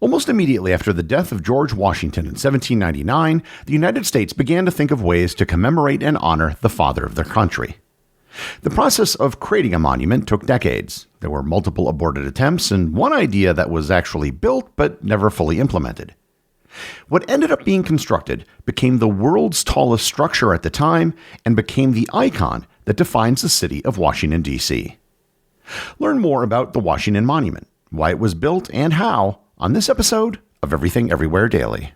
Almost immediately after the death of George Washington in 1799, the United States began to think of ways to commemorate and honor the father of their country. The process of creating a monument took decades. There were multiple aborted attempts and one idea that was actually built but never fully implemented. What ended up being constructed became the world's tallest structure at the time and became the icon that defines the city of Washington, D.C. Learn more about the Washington Monument, why it was built, and how on this episode of Everything Everywhere Daily.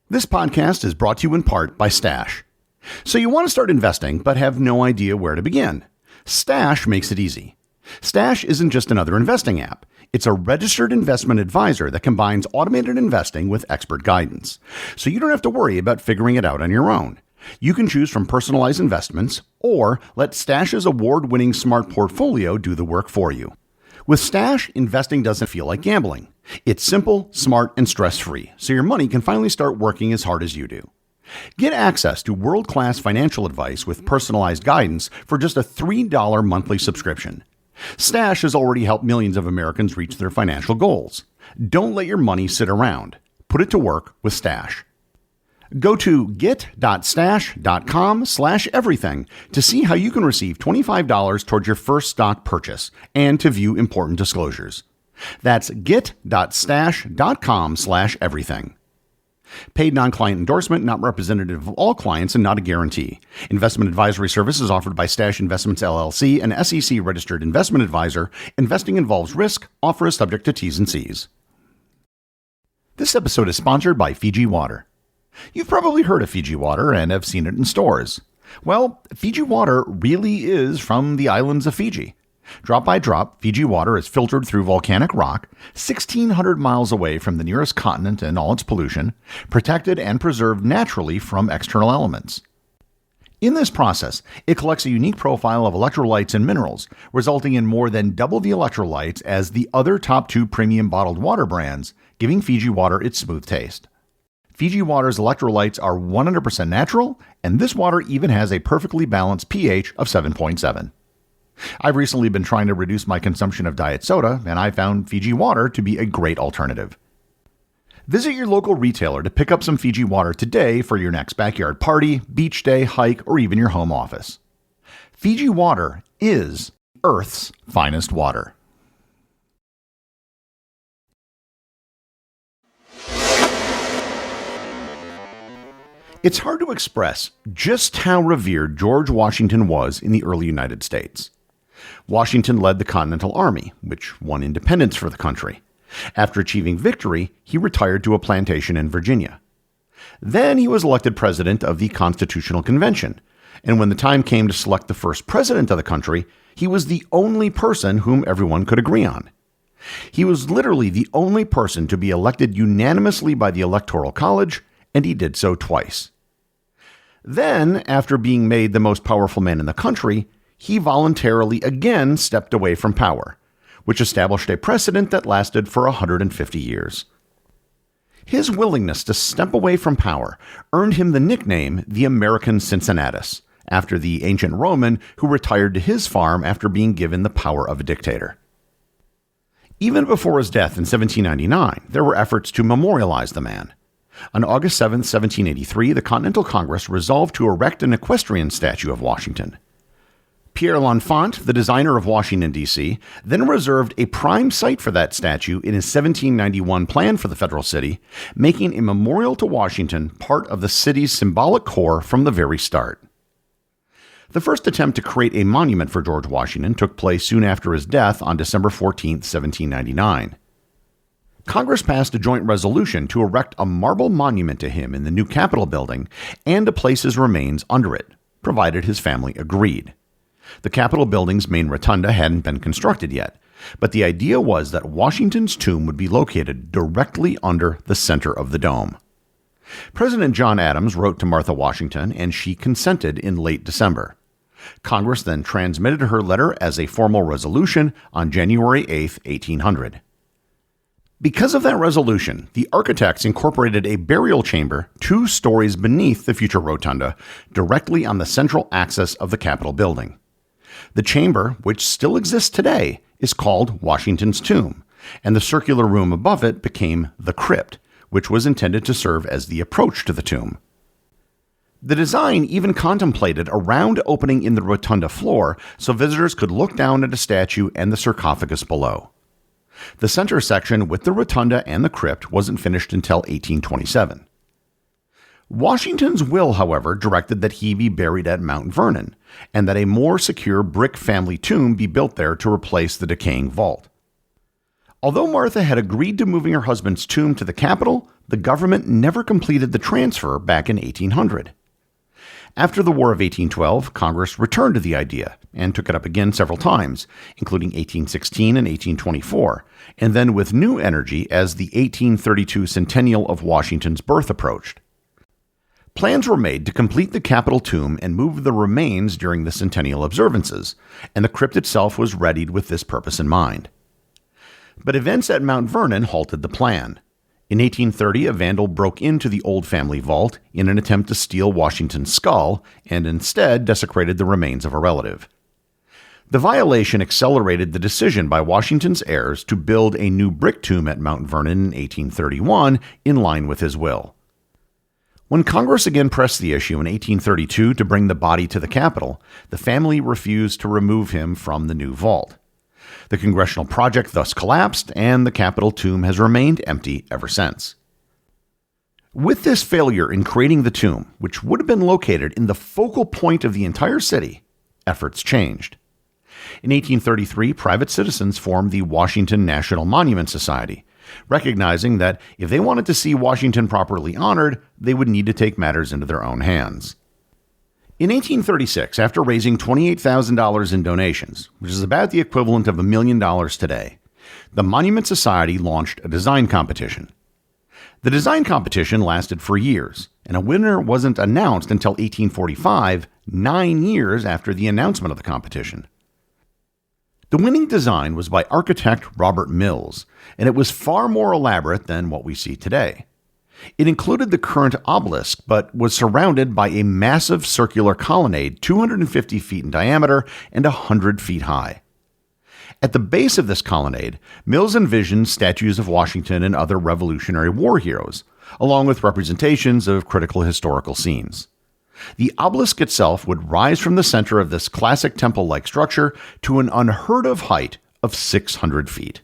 This podcast is brought to you in part by Stash. So you want to start investing but have no idea where to begin. Stash makes it easy. Stash isn't just another investing app. It's a registered investment advisor that combines automated investing with expert guidance. So you don't have to worry about figuring it out on your own. You can choose from personalized investments or let Stash's award-winning smart portfolio do the work for you. With Stash, investing doesn't feel like gambling. It's simple, smart, and stress-free, so your money can finally start working as hard as you do. Get access to world-class financial advice with personalized guidance for just a $3 monthly subscription. Stash has already helped millions of Americans reach their financial goals. Don't let your money sit around. Put it to work with Stash. Go to get.stash.com/everything to see how you can receive $25 towards your first stock purchase and to view important disclosures. That's get.stash.com/everything. Paid non-client endorsement, not representative of all clients and not a guarantee. Investment advisory services offered by Stash Investments LLC, an SEC-registered investment advisor. Investing involves risk. Offer is subject to T's and C's. This episode is sponsored by Fiji Water. You've probably heard of Fiji Water and have seen it in stores. Well, Fiji Water really is from the islands of Fiji. Drop by drop, Fiji water is filtered through volcanic rock, 1,600 miles away from the nearest continent and all its pollution, protected and preserved naturally from external elements. In this process, it collects a unique profile of electrolytes and minerals, resulting in more than double the electrolytes as the other top two premium bottled water brands, giving Fiji water its smooth taste. Fiji water's electrolytes are 100% natural, and this water even has a perfectly balanced pH of 7.7. I've recently been trying to reduce my consumption of diet soda, and I found Fiji water to be a great alternative. Visit your local retailer to pick up some Fiji water today for your next backyard party, beach day, hike, or even your home office. Fiji water is Earth's finest water. It's hard to express just how revered George Washington was in the early United States. Washington led the Continental Army, which won independence for the country. After achieving victory, he retired to a plantation in Virginia. Then he was elected president of the Constitutional Convention, and when the time came to select the first president of the country, he was the only person whom everyone could agree on. He was literally the only person to be elected unanimously by the Electoral College, and he did so twice. Then, after being made the most powerful man in the country, he voluntarily again stepped away from power, which established a precedent that lasted for 150 years. His willingness to step away from power earned him the nickname the American Cincinnatus, after the ancient Roman who retired to his farm after being given the power of a dictator. Even before his death in 1799, there were efforts to memorialize the man. On August 7, 1783, the Continental Congress resolved to erect an equestrian statue of Washington. Pierre L'Enfant, the designer of Washington, D.C., then reserved a prime site for that statue in his 1791 plan for the federal city, making a memorial to Washington part of the city's symbolic core from the very start. The first attempt to create a monument for George Washington took place soon after his death on December 14, 1799. Congress passed a joint resolution to erect a marble monument to him in the new Capitol building and to place his remains under it, provided his family agreed. The Capitol building's main rotunda hadn't been constructed yet, but the idea was that Washington's tomb would be located directly under the center of the dome. President John Adams wrote to Martha Washington, and she consented in late December. Congress then transmitted her letter as a formal resolution on January 8, 1800. Because of that resolution, the architects incorporated a burial chamber 2 stories beneath the future rotunda, directly on the central axis of the Capitol building. The chamber, which still exists today, is called Washington's Tomb, and the circular room above it became the crypt, which was intended to serve as the approach to the tomb. The design even contemplated a round opening in the rotunda floor so visitors could look down at a statue and the sarcophagus below. The center section with the rotunda and the crypt wasn't finished until 1827. Washington's will, however, directed that he be buried at Mount Vernon, and that a more secure brick family tomb be built there to replace the decaying vault. Although Martha had agreed to moving her husband's tomb to the Capitol, the government never completed the transfer back in 1800. After the War of 1812, Congress returned to the idea and took it up again several times, including 1816 and 1824, and then with new energy as the 1832 centennial of Washington's birth approached. Plans were made to complete the Capitol tomb and move the remains during the centennial observances, and the crypt itself was readied with this purpose in mind. But events at Mount Vernon halted the plan. In 1830, a vandal broke into the old family vault in an attempt to steal Washington's skull and instead desecrated the remains of a relative. The violation accelerated the decision by Washington's heirs to build a new brick tomb at Mount Vernon in 1831 in line with his will. When Congress again pressed the issue in 1832 to bring the body to the Capitol, the family refused to remove him from the new vault. The congressional project thus collapsed, and the Capitol tomb has remained empty ever since. With this failure in creating the tomb, which would have been located in the focal point of the entire city, efforts changed. In 1833, private citizens formed the Washington National Monument Society, recognizing that if they wanted to see Washington properly honored, they would need to take matters into their own hands. In 1836, after raising $28,000 in donations, which is about the equivalent of $1 million today, the Monument Society launched a design competition. The design competition lasted for years, and a winner wasn't announced until 1845, 9 years after the announcement of the competition. The winning design was by architect Robert Mills, and it was far more elaborate than what we see today. It included the current obelisk, but was surrounded by a massive circular colonnade 250 feet in diameter and 100 feet high. At the base of this colonnade, Mills envisioned statues of Washington and other Revolutionary War heroes, along with representations of critical historical scenes. The obelisk itself would rise from the center of this classic temple-like structure to an unheard-of height of 600 feet.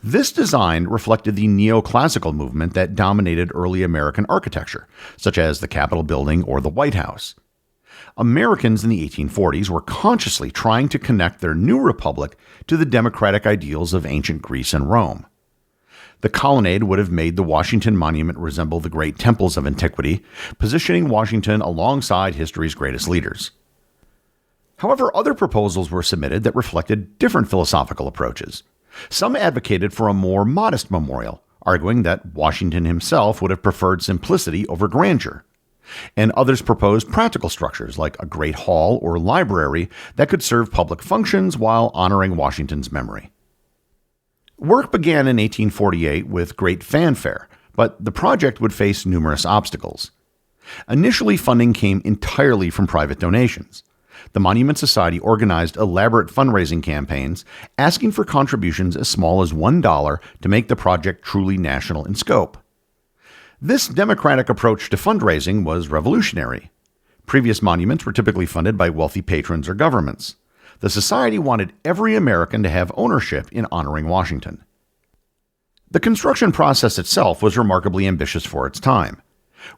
This design reflected the neoclassical movement that dominated early American architecture, such as the Capitol building or the White House. Americans in the 1840s were consciously trying to connect their new republic to the democratic ideals of ancient Greece and Rome. The colonnade would have made the Washington Monument resemble the great temples of antiquity, positioning Washington alongside history's greatest leaders. However, other proposals were submitted that reflected different philosophical approaches. Some advocated for a more modest memorial, arguing that Washington himself would have preferred simplicity over grandeur. And others proposed practical structures like a great hall or library that could serve public functions while honoring Washington's memory. Work began in 1848 with great fanfare, but the project would face numerous obstacles. Initially, funding came entirely from private donations. The Monument Society organized elaborate fundraising campaigns, asking for contributions as small as $1 to make the project truly national in scope. This democratic approach to fundraising was revolutionary. Previous monuments were typically funded by wealthy patrons or governments. The society wanted every American to have ownership in honoring Washington. The construction process itself was remarkably ambitious for its time.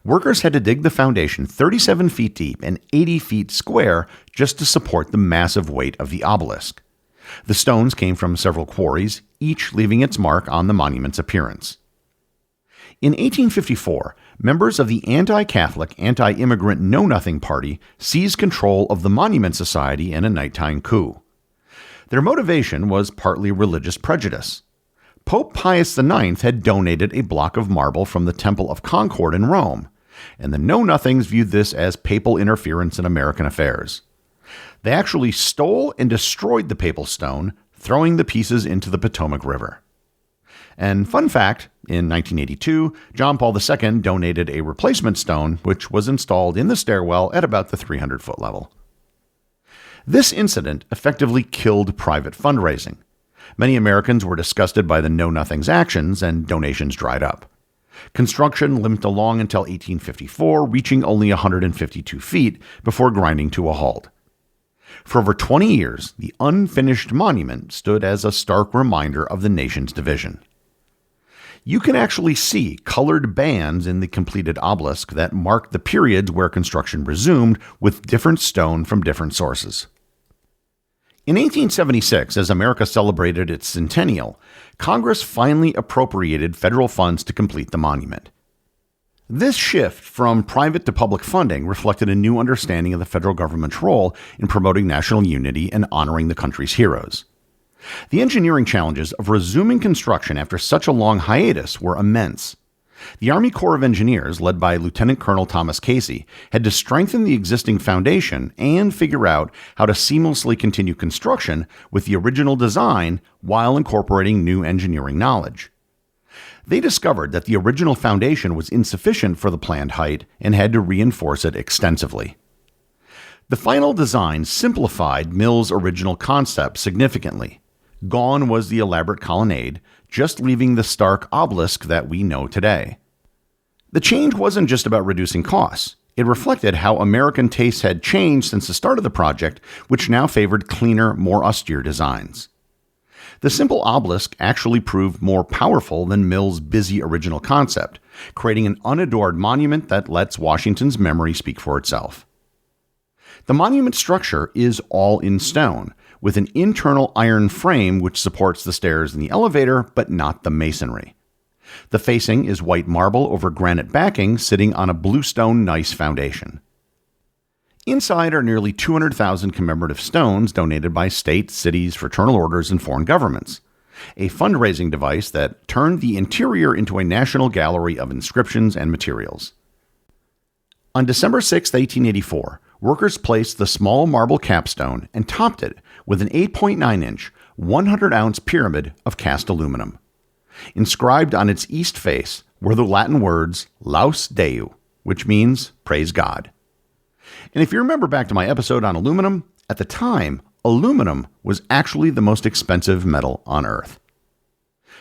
Workers had to dig the foundation 37 feet deep and 80 feet square just to support the massive weight of the obelisk. The stones came from several quarries, each leaving its mark on the monument's appearance. In 1854, members of the anti-Catholic, anti-immigrant Know Nothing Party seized control of the Monument Society in a nighttime coup. Their motivation was partly religious prejudice. Pope Pius IX had donated a block of marble from the Temple of Concord in Rome, and the Know-Nothings viewed this as papal interference in American affairs. They actually stole and destroyed the papal stone, throwing the pieces into the Potomac River. And fun fact, in 1982, John Paul II donated a replacement stone, which was installed in the stairwell at about the 300-foot level. This incident effectively killed private fundraising. Many Americans were disgusted by the Know-Nothing's actions, and donations dried up. Construction limped along until 1854, reaching only 152 feet before grinding to a halt. For over 20 years, the unfinished monument stood as a stark reminder of the nation's division. You can actually see colored bands in the completed obelisk that mark the periods where construction resumed, with different stone from different sources. In 1876, as America celebrated its centennial, Congress finally appropriated federal funds to complete the monument. This shift from private to public funding reflected a new understanding of the federal government's role in promoting national unity and honoring the country's heroes. The engineering challenges of resuming construction after such a long hiatus were immense. The Army Corps of Engineers, led by Lieutenant Colonel Thomas Casey, had to strengthen the existing foundation and figure out how to seamlessly continue construction with the original design while incorporating new engineering knowledge. They discovered that the original foundation was insufficient for the planned height and had to reinforce it extensively. The final design simplified Mills' original concept significantly. Gone was the elaborate colonnade, just leaving the stark obelisk that we know today. The change wasn't just about reducing costs. It reflected how American tastes had changed since the start of the project, which now favored cleaner, more austere designs. The simple obelisk actually proved more powerful than Mills' busy original concept, creating an unadored monument that lets Washington's memory speak for itself. The monument structure is all in stone, with an internal iron frame which supports the stairs and the elevator, but not the masonry. The facing is white marble over granite backing sitting on a bluestone gneiss foundation. Inside are nearly 200,000 commemorative stones donated by states, cities, fraternal orders, and foreign governments, a fundraising device that turned the interior into a national gallery of inscriptions and materials. On December 6, 1884, workers placed the small marble capstone and topped it with an 8.9-inch, 100-ounce pyramid of cast aluminum. Inscribed on its east face were the Latin words Laus Deo, which means praise God. And if you remember back to my episode on aluminum, at the time, aluminum was actually the most expensive metal on Earth.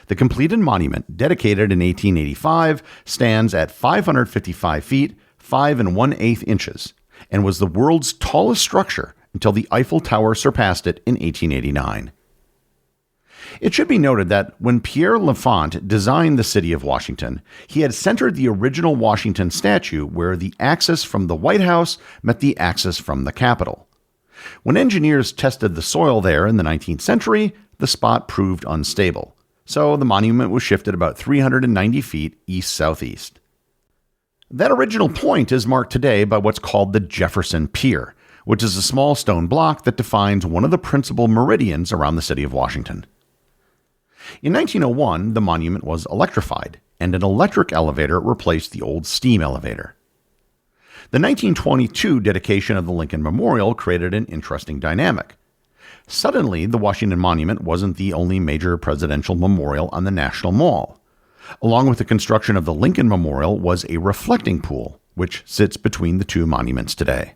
The completed monument, dedicated in 1885, stands at 555 feet, 5 1/8 inches, and was the world's tallest structure until the Eiffel Tower surpassed it in 1889. It should be noted that when Pierre L'Enfant designed the city of Washington, he had centered the original Washington statue where the axis from the White House met the axis from the Capitol. When engineers tested the soil there in the 19th century, the spot proved unstable, so the monument was shifted about 390 feet east-southeast. That original point is marked today by what's called the Jefferson Pier, which is a small stone block that defines one of the principal meridians around the city of Washington. In 1901, the monument was electrified, and an electric elevator replaced the old steam elevator. The 1922 dedication of the Lincoln Memorial created an interesting dynamic. Suddenly, the Washington Monument wasn't the only major presidential memorial on the National Mall. Along with the construction of the Lincoln Memorial was a reflecting pool, which sits between the two monuments today.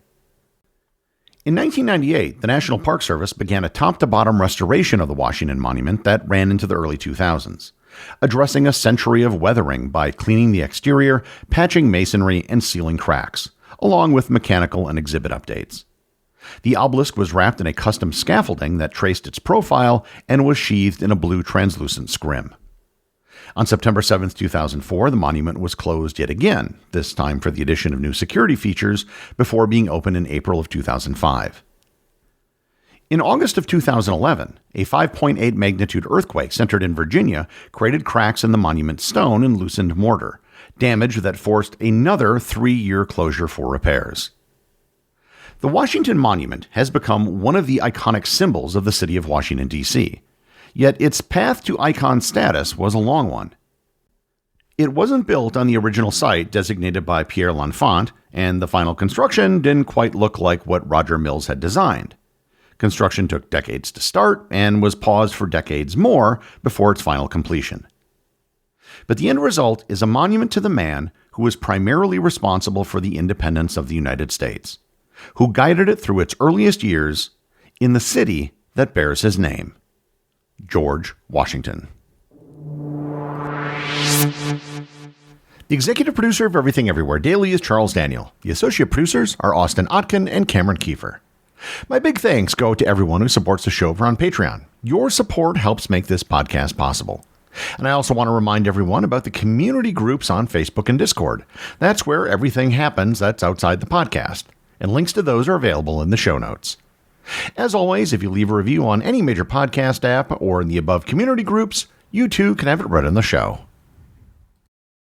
In 1998, the National Park Service began a top-to-bottom restoration of the Washington Monument that ran into the early 2000s, addressing a century of weathering by cleaning the exterior, patching masonry, and sealing cracks, along with mechanical and exhibit updates. The obelisk was wrapped in a custom scaffolding that traced its profile and was sheathed in a blue translucent scrim. On September 7, 2004, the monument was closed yet again, this time for the addition of new security features, before being opened in April of 2005. In August of 2011, a 5.8 magnitude earthquake centered in Virginia created cracks in the monument's stone and loosened mortar, damage that forced another 3-year closure for repairs. The Washington Monument has become one of the iconic symbols of the city of Washington, D.C., yet its path to icon status was a long one. It wasn't built on the original site designated by Pierre L'Enfant, and the final construction didn't quite look like what Roger Mills had designed. Construction took decades to start and was paused for decades more before its final completion. But the end result is a monument to the man who was primarily responsible for the independence of the United States, who guided it through its earliest years in the city that bears his name, George Washington. The executive producer of Everything Everywhere Daily is Charles Daniel. The associate producers are Austin Oetken and Cameron Kieffer. My big thanks go to everyone who supports the show over on Patreon. Your support helps make this podcast possible. And I also want to remind everyone about the community groups on Facebook and Discord. That's where everything happens that's outside the podcast, and links to those are available in the show notes. As always, if you leave a review on any major podcast app or in the above community groups, you too can have it read on the show.